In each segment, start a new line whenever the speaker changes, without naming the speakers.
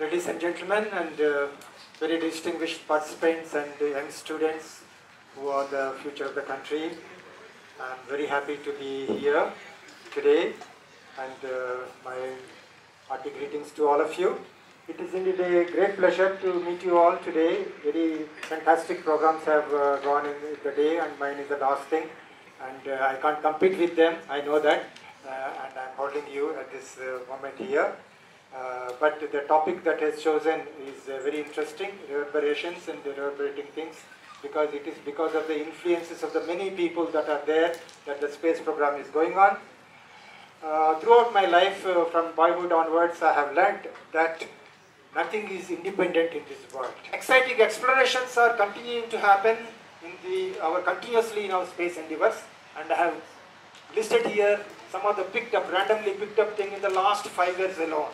Ladies and gentlemen, and very distinguished participants and young students who are the future of the country, I'm very happy to be here today, and my hearty greetings to all of you. It is indeed a great pleasure to meet you all today. Very fantastic programs have gone in the day, and mine is the last thing, and I can't compete with them, I know that, and I'm holding you at this moment here. But the topic that is chosen is very interesting, reverberations and reverberating things, because it is because of the influences of the many people that are there that the space program is going on. Throughout my life, from boyhood onwards, I have learned that nothing is independent in this world. Exciting explorations are continuing to happen continuously in our space endeavors, and I have listed here some of the randomly picked up things in the last 5 years alone.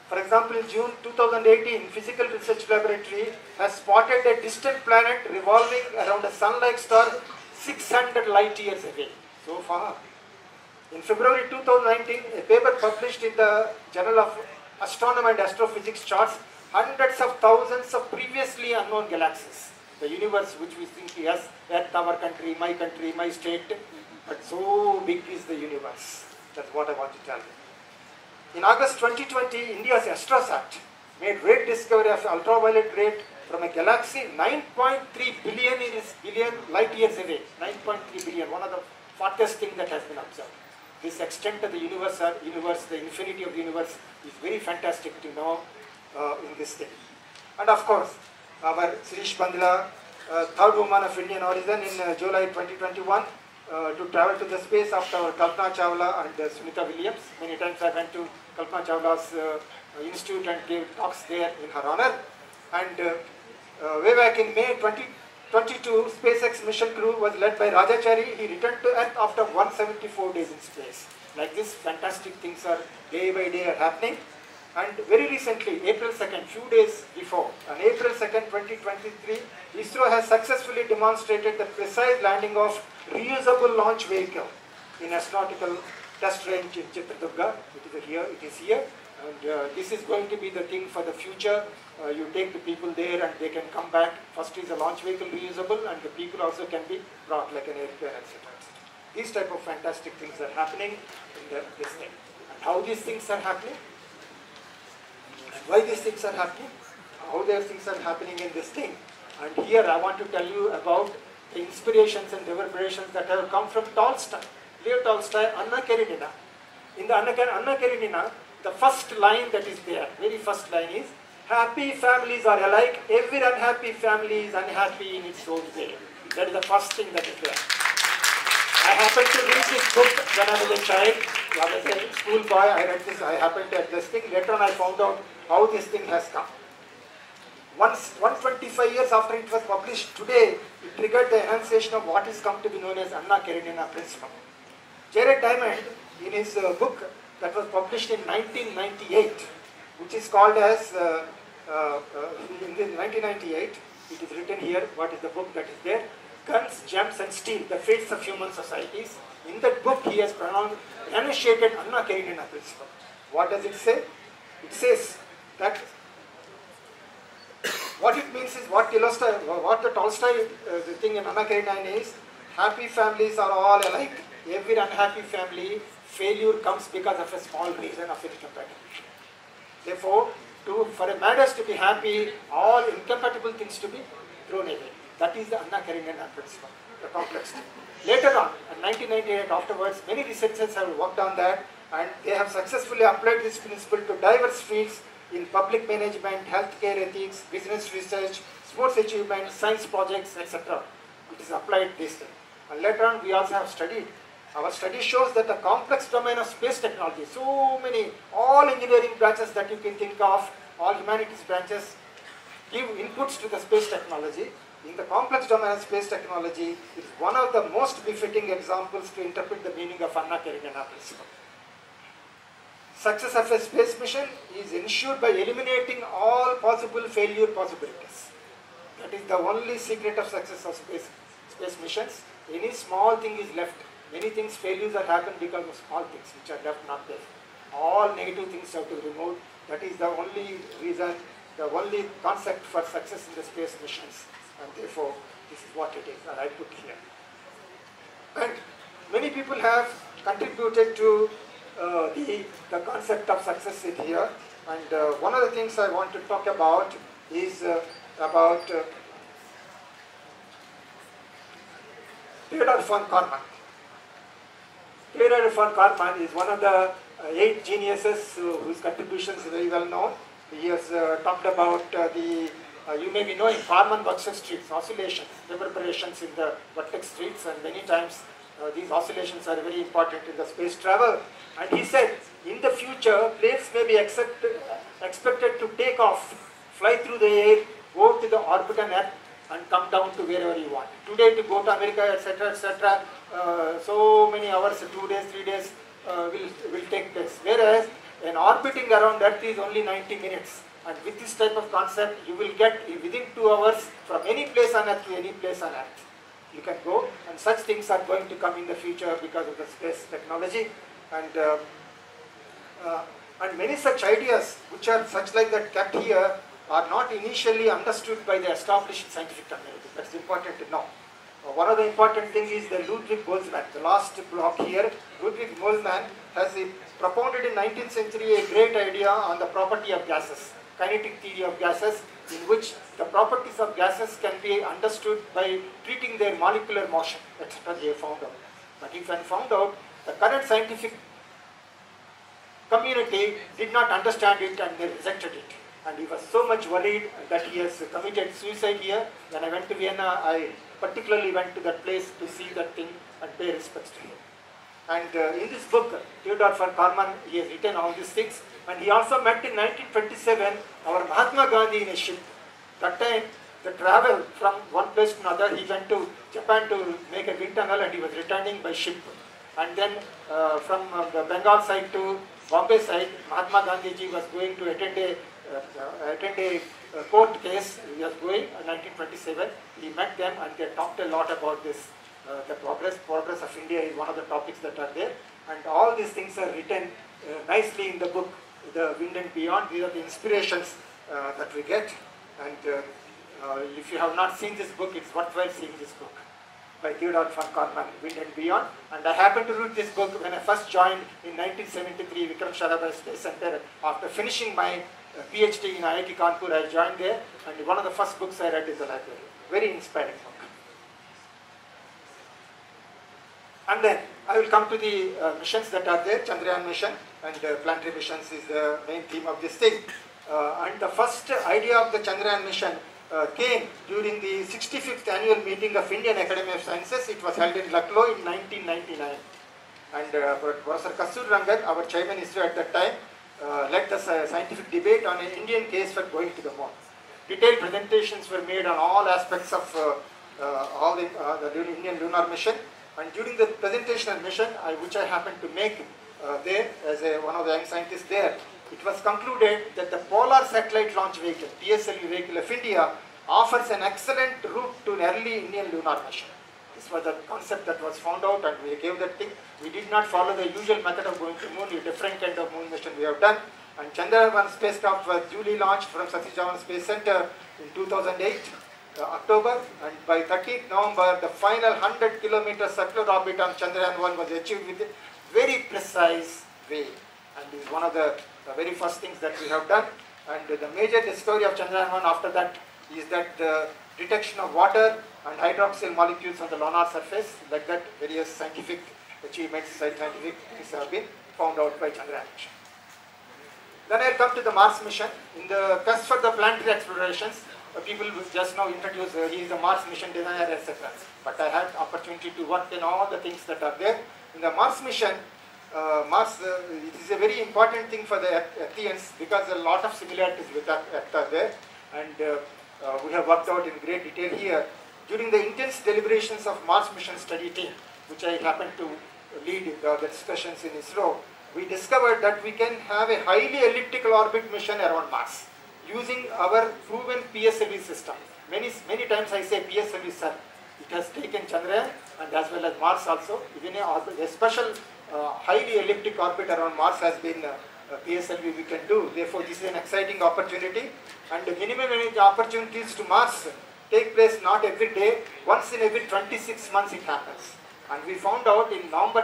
For example, in June 2018, Physical Research Laboratory has spotted a distant planet revolving around a sun-like star 600 light years away. So far. In February 2019, a paper published in the Journal of Astronomy and Astrophysics charts hundreds of thousands of previously unknown galaxies. The universe which we think is Earth, our country, my state, but so big is the universe. That's what I want to tell you. In August 2020, India's AstroSat made great discovery of ultraviolet rate from a galaxy 9.3 billion light years away. 9.3 billion, one of the farthest things that has been observed. This extent of the universe, the infinity of the universe is very fantastic to know in this thing. And of course, our Sirish Bandla, third woman of Indian origin in July 2021, to travel to the space after our Kalpana Chawla and Sunita Williams. Many times I went to Kalpana Chawla's institute and gave talks there in her honor. And way back in May 2022, SpaceX mission crew was led by Rajachari. He returned to Earth after 174 days in space. Like this, fantastic things are day by day are happening. And very recently, April 2nd, few days before, on April 2nd, 2023, ISRO has successfully demonstrated the precise landing of reusable launch vehicle in astronautical test range in Chitradurga. It is here, and this is going to be the thing for the future. You take the people there and they can come back. First is a launch vehicle reusable, and the people also can be brought like an airplane, etc. These type of fantastic things are happening in this thing. And how these things are happening? Why these things are happening, how these things are happening in this thing. And here I want to tell you about the inspirations and reverberations that have come from Tolstoy, Leo Tolstoy, Anna Karenina. In the Anna Karenina, the first line that is there, very first line is, happy families are alike, every unhappy family is unhappy in its own way. That is the first thing that is there. I happened to read this book when I was a child. I was a school boy, I read this, I happened to read this thing. Later on I found out how this thing has come. 125 years after it was published, today it triggered the enunciation of what is come to be known as Anna Karenina principle. Jared Diamond, in his book that was published in 1998, which is called as, in 1998, it is written here, what is the book that is there? Guns, Gems and Steel, the Fates of Human Societies. In that book he has enunciated Anna Karenina principle. What does it say? It says that what it means is what the Tolstoy the thing in Anna Karenina is, happy families are all alike. Every unhappy family, failure comes because of a small reason of incompatibility. Therefore, for a marriage to be happy, all incompatible things to be thrown away. That is the Anna Karenina principle, the complex thing. Later on, in 1998 afterwards, many researchers have worked on that, and they have successfully applied this principle to diverse fields in public management, healthcare ethics, business research, sports achievement, science projects, etc. It is applied this thing. And later on, we also have studied. Our study shows that the complex domain of space technology, so many, all engineering branches that you can think of, all humanities branches, give inputs to the space technology. In the complex domain of space technology, it is one of the most befitting examples to interpret the meaning of Anna Karenina principle. Success of a space mission is ensured by eliminating all possible failure possibilities. That is the only secret of success of space missions. Any small thing is left. Many things, failures are happened because of small things which are left not there. All negative things have to be removed. That is the only reason, the only concept for success in the space missions. And therefore, this is what it is, and I put here. And many people have contributed to the concept of success in here. And one of the things I want to talk about is about Theodor von Karman. Theodor von Karman is one of the 8 geniuses whose contributions are very well known. He has talked about you may be knowing Karman vertex streets, oscillations, reverberations in the vertex streets, and many times these oscillations are very important in the space travel. And he said, in the future, planes may be expected to take off, fly through the air, go to the orbit on Earth, and come down to wherever you want. Today, to go to America, etc., so many hours, 2 days, 3 days will take place. Whereas, an orbiting around Earth is only 90 minutes. And with this type of concept, you will get within 2 hours from any place on Earth to any place on Earth. You can go, and such things are going to come in the future because of the space technology. And many such ideas, which are such like that kept here, are not initially understood by the established scientific community. That's important to know. One of the important things is the Ludwig Boltzmann. The last block here, Ludwig Boltzmann has propounded in 19th century a great idea on the property of gases, kinetic theory of gases, in which the properties of gases can be understood by treating their molecular motion. That's what they found out. But he found out the current scientific community did not understand it, and they rejected it. And he was so much worried that he has committed suicide here. When I went to Vienna, I particularly went to that place to see that thing and pay respects to him. And in this book, Theodor von Karman, he has written all these things. And he also met in 1927 our Mahatma Gandhi in a ship. That time, the travel from one place to another, he went to Japan to make a wind tunnel, and he was returning by ship. And then from the Bengal side to Bombay side, Mahatma Gandhi ji was going to attend a court case. He was going in 1927. He met them, and they talked a lot about this. The progress of India is one of the topics that are there. And all these things are written nicely in the book, The Wind and Beyond. These are the inspirations that we get. And if you have not seen this book, it's worthwhile seeing this book by Theodor von Karman, Wind and Beyond. And I happened to read this book when I first joined in 1973 Vikram Sarabhai Space Center. After finishing my PhD in IIT Kanpur, I joined there, and one of the first books I read is the library. Very inspiring book. And then I will come to the missions that are there. Chandrayaan mission and planetary missions is the main theme of this thing. And the first idea of the Chandrayaan mission came during the 65th annual meeting of Indian Academy of Sciences. It was held in Lucknow in 1999. And Professor Kastur Rangan, our chairman ISRO at that time, led the scientific debate on an Indian case for going to the moon. Detailed presentations were made on all aspects of the Indian lunar mission. And during the presentation and mission, which I happened to make there as one of the young scientists there, it was concluded that the Polar Satellite Launch Vehicle, PSLV vehicle of India, offers an excellent route to an early Indian lunar mission. This was the concept that was found out, and we gave that thing. We did not follow the usual method of going to moon, a different kind of moon mission we have done. And Chandrayaan spacecraft was duly launched from Satish Dhawan Space Center in 2008. October, and by 13th November, the final 100-kilometer circular orbit on Chandrayaan-1 was achieved with a very precise way. And this is one of the very first things that we have done. And the major discovery of Chandrayaan-1 after that is that the detection of water and hydroxyl molecules on the lunar surface, like that various scientific achievements, scientific things have been found out by Chandrayaan mission. Then I will come to the Mars mission. In the quest for the planetary explorations, people will just now introduce, he is a Mars mission designer, etc. But I had opportunity to work in all the things that are there. In the Mars mission, it is a very important thing for the Earthians because a lot of similarities with Earth are there. And we have worked out in great detail here. During the intense deliberations of Mars mission study team, which I happened to lead the discussions in ISRO, we discovered that we can have a highly elliptical orbit mission around Mars, using our proven PSLV system. Many times I say PSLV, sir. It has taken Chandrayaan and as well as Mars also. Even a special highly elliptic orbit around Mars has been PSLV we can do. Therefore, this is an exciting opportunity. And the minimum energy opportunities to Mars take place not every day, once in every 26 months it happens. And we found out in November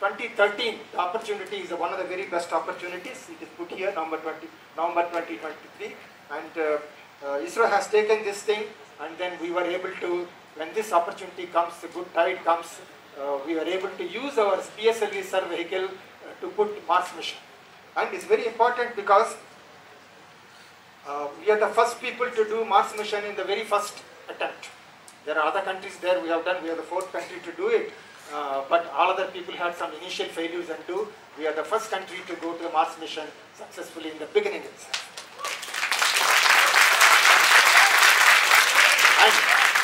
2013, the opportunity is one of the very best opportunities. It is put here, November 2023. And ISRO has taken this thing, and then we were able to, when this opportunity comes, the good tide comes, we were able to use our PSLV SAR vehicle to put Mars mission. And it's very important because we are the first people to do Mars mission in the very first attempt. There are other countries there we are the fourth country to do it, but all other people had some initial failures and we are the first country to go to the Mars mission successfully in the beginning itself. And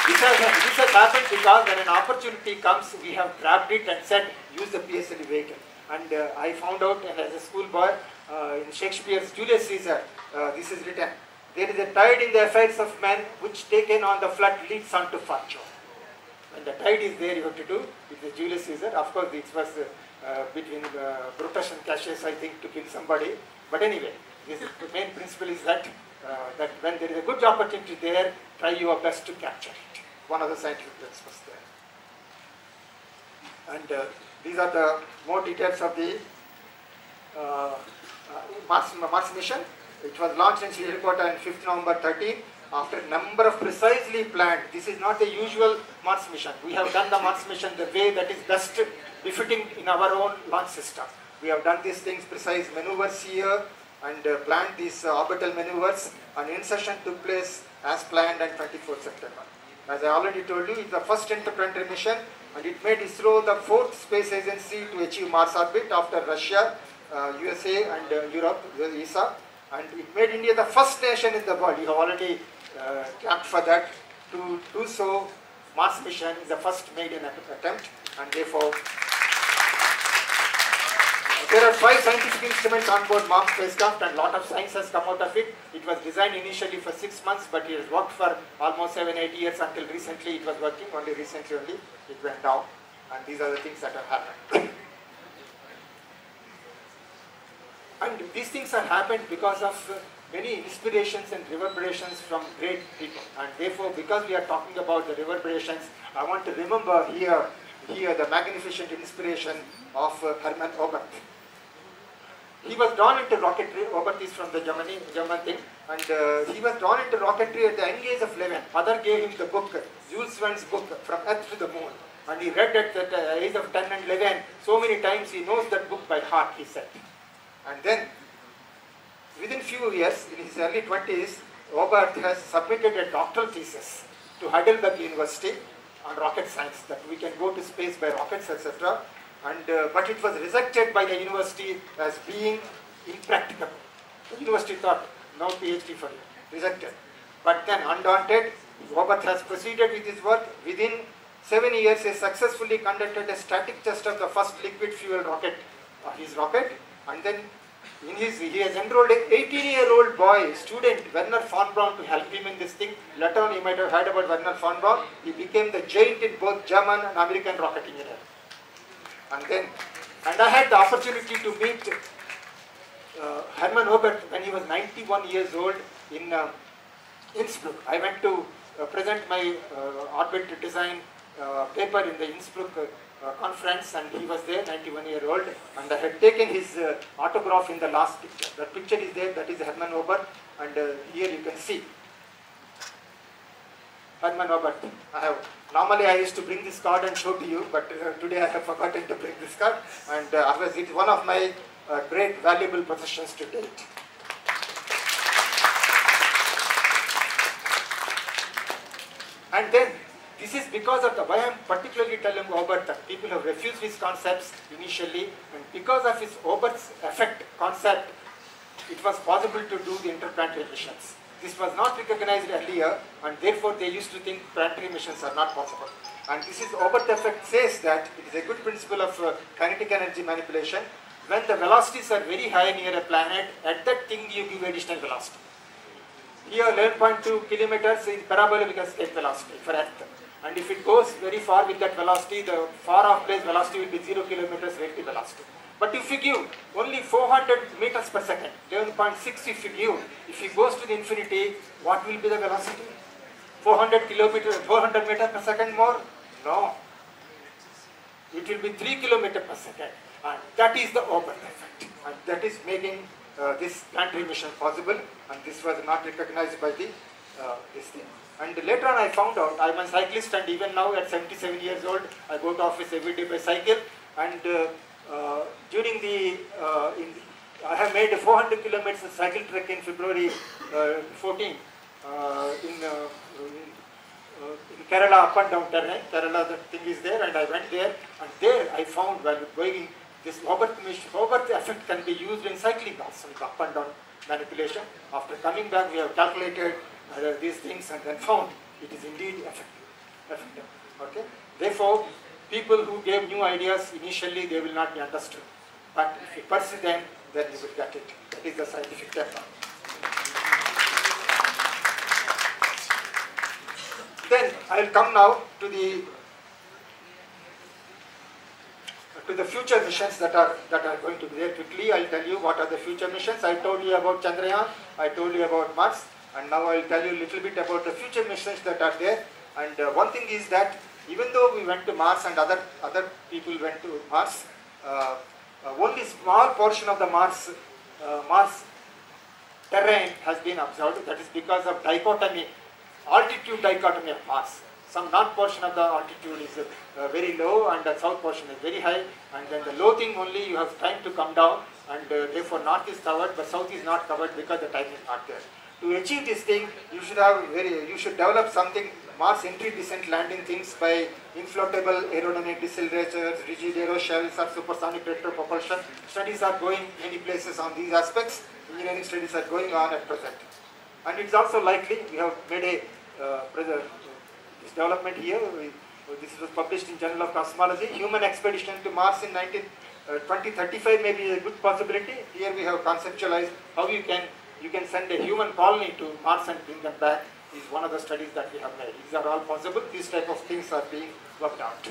this has happened because when an opportunity comes, we have grabbed it and said, use the PSLV vehicle. And I found out as a schoolboy, in Shakespeare's Julius Caesar, this is written, there is a tide in the affairs of men which taken on the flood leads on to fortune. When the tide is there, you have to do, it's the Julius Caesar. Of course, it was between Brutus and Cassius, I think, to kill somebody. But anyway, the main principle is that, that when there is a good opportunity there, try your best to capture it. One of the scientific principles there. And these are the more details of the Mars mission. It was launched in Sriharikota on 5th November 13 after a number of precisely planned. This is not the usual Mars mission. We have done the Mars mission the way that is best befitting in our own launch system. We have done these things, precise maneuvers here, and planned these orbital maneuvers, and insertion took place as planned on 24th September. As I already told you, it's the first interplanetary mission, and it made ISRO the fourth space agency to achieve Mars orbit after Russia, USA and Europe, ESA. And it made India the first nation in the world. You have already camped for that. To do so, Mars mission is the first made in attempt, and therefore there are 5 scientific instruments on board Mars spacecraft, and a lot of science has come out of it. It was designed initially for 6 months, but it has worked for almost 7-8 years until recently it was working. Only recently it went down, and these are the things that have happened. And these things have happened because of many inspirations and reverberations from great people. And therefore, because we are talking about the reverberations, I want to remember here the magnificent inspiration of Herman Hbert. He was drawn into rocketry. Hbert is from the German thing, and he was drawn into rocketry at the young age of 11. Mother gave him the book, Jules Verne's book, From Earth to the Moon. And he read at the age of 10 and 11 so many times, he knows that book by heart, he said. And then, within few years, in his early 20s, Hbert has submitted a doctoral thesis to Heidelberg University on rocket science, that we can go to space by rockets, etc. And but it was rejected by the university as being impracticable. The university thought, no PhD for you, rejected. But then, undaunted, Hbert has proceeded with his work. Within 7 years, he successfully conducted a static test of the first liquid fuel rocket, his rocket. And then he has enrolled an 18-year-old boy, student, Werner von Braun, to help him in this thing. Later on, you might have heard about Werner von Braun. He became the giant in both German and American rocket engineering. And I had the opportunity to meet Herman Hbert when he was 91 years old in Innsbruck. I went to present my orbit design paper in the Innsbruck conference, and he was there, 91-year-old, and I had taken his autograph in the last picture. That picture is there, that is Herman Hbert, and here you can see Herman Hbert. Normally I used to bring this card and show to you, but today I have forgotten to bring this card, and otherwise it is one of my great valuable possessions to date. And then, this is because of why I am particularly telling Hbert that people have refused his concepts initially, and because of his Hbert's effect concept, it was possible to do the interplanetary missions. This was not recognized earlier, and therefore they used to think planetary missions are not possible. And this is Hbert effect says that it is a good principle of kinetic energy manipulation. When the velocities are very high near a planet, at that thing you give additional velocity. Here 11.2 kilometers in parabolic escape velocity for Earth. And if it goes very far with that velocity, the far off place velocity will be 0 kilometers relative velocity. But if you give only 400 meters per second, 11.6 if you give, if it goes to the infinity, what will be the velocity? 400 meters per second more? No. It will be 3 kilometers per second. And that is the Hbert effect. And that is making this planetary mission possible. And this was not recognized by the this thing. And later on I found out, I am a cyclist, and even now at 77 years old, I go to office every day by cycle. And during I have made a 400 kilometers cycle trek in February 14 in Kerala, up and down terrain. Kerala, the thing is there, and I went there, and there I found, while going, this Hbert effect can be used in cycling also, with up and down manipulation. After coming back, we have calculated these things and then found it is indeed effective. Okay? Therefore, people who gave new ideas initially, they will not be understood. But if you pursue them, then you will get it. That is the scientific term. Then I will come now to the future missions that are going to be there. Quickly, I will tell you what are the future missions. I told you about Chandrayaan, I told you about Mars, and now I will tell you a little bit about the future missions that are there. And one thing is that even though we went to Mars and other people went to Mars, only small portion of the Mars terrain has been observed. That is because of dichotomy, altitude dichotomy of Mars. Some north portion of the altitude is very low, and the south portion is very high, and then the low thing only you have time to come down, and therefore north is covered but south is not covered because the time is not there. To achieve this thing, you should develop something, Mars entry, descent, landing things by inflatable aerodynamic decelerators, rigid aeroshells, or supersonic reactor propulsion. Studies are going many places on these aspects. Engineering studies are going on at present. And it's also likely, we have made this development here. This was published in Journal of Cosmology. Human expedition to Mars in 2035 may be a good possibility. Here we have conceptualized how you can send a human colony to Mars and bring them back. Is one of the studies that we have made. These are all possible. These type of things are being worked out.